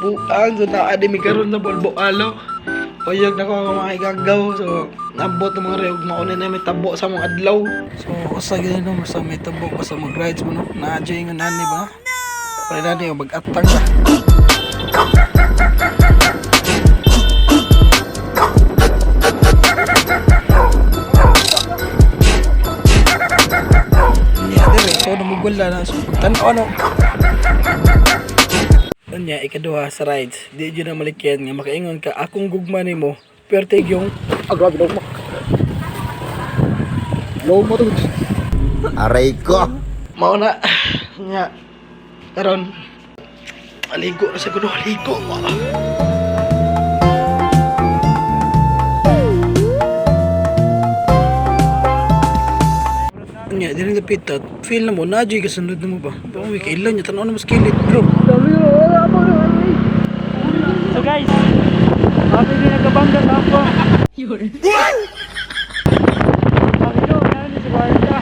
buang so naadi mi karon sa Balboalo. Oyag na ko ang mga igagaw so nabot ang mga reyog mauna na may tabo sa mga adlaw. So usa gyud no sa may tabo basta mag-rides mo no. Na-enjoy nga nani ba? Pare nani mag-atang na. So namugula na so tan-aw no. Unya ikaduha sa rides, di jud na malikyan nga makaingon ka akong gugma nimo. Pero yung grabe daw mo. Low mo to. Aray ko. Mao na nya karon aligo na sa kuno aligo. Nya diri dapitat feel na mo na jay kasunod na mo ba. Pawi kailan nya tan-aw na mas kilid bro. So guys, happy din nagkabangga sa ako. What? Ano yan si Warda?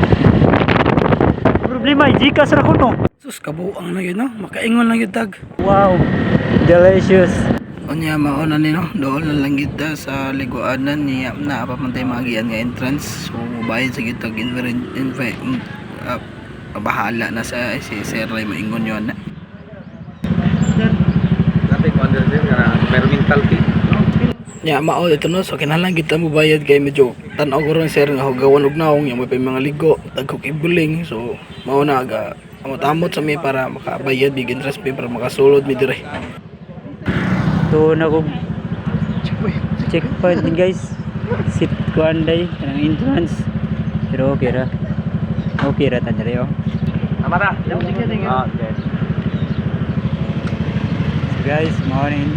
Problema Gcash ra ko no. Sus kabuang na yun no, makaingon lang yun tag. Wow, delicious. Unya mao na ni no, doon na lang kita sa liguanan niya na papantay magian nga entrance. So bayad sa kita bahala na sa si Sir Ray maingon yon na. Tapi ko under din nga pero mental fee. Nya mao dito no, so kinahanglan kita mo bayad kay medyo tan-aw ko ron sir nga hugawan og naong nya may mga ligo, tagkok ibuling. So mao na aga amot-amot sa mi para makabayad big interest pay para makasulod mi dire. To na ko checkpoint din guys. Sit ko anday ang entrance. Pero okay ra. Okay ra ta dire oh. Amara. Okay. So guys, morning.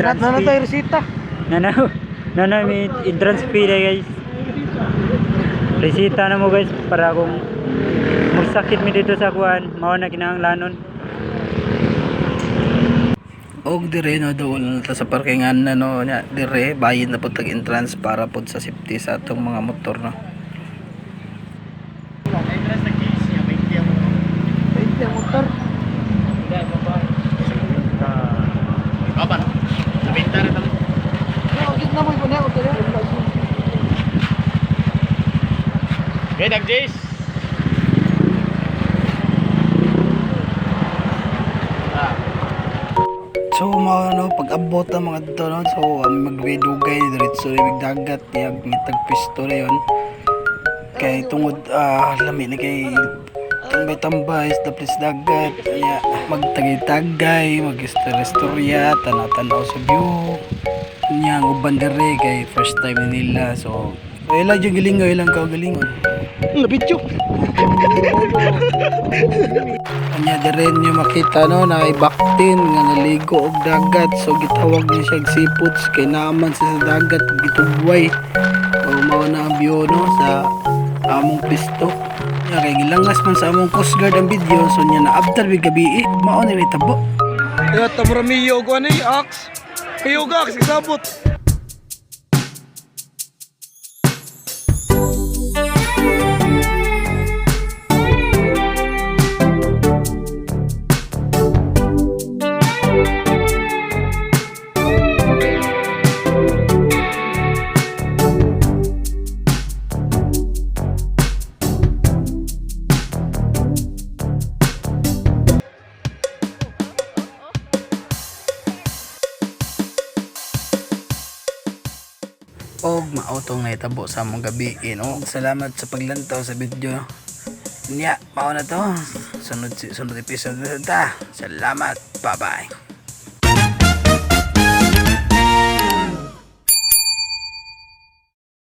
Na tayo resita. Nana may entrance fee na guys. Resita na mo guys para kung magsakit mi dito sa kuan, mao na kinahanglanon. Og dire no doon na ta sa parkingan na no nya dire bayad na pud tag entrance para pud sa safety sa atong mga motor no. Entrance na case niya may tiyan mo. Ay ang motor. Dai baba. Kapan? Nabenta ra talo. Okay na mo ipon ako dire. Okay, Dag Jace. So mga no pag-abot ang mga dito no so magdugay diretso ibig dagat yag mitag pisto ra yon. Kay tungod lami na kay tambay-tambay sa place dagat kaya magtagay-tagay mag-istorya tanaw-tanaw sa view nya ang uban dire kay first time nila so wala yung galingaw ilang ka galingon lapit yo. Anya dire nyo makita no na ibaktin nga naligo og dagat so gitawag ni siya seafoods kay naaman sa dagat gitugway o mao na ang view no sa among pisto ya kay gilangas man sa among Coast Guard ang video so nya na after big gabi mao ni tabo ya tamramiyo ko ani ox kayo ox kasabot. Og maotong naitabo sa among gabi no. Salamat sa paglantaw sa video niya. Mao na to sunod episode ta. Salamat, bye bye.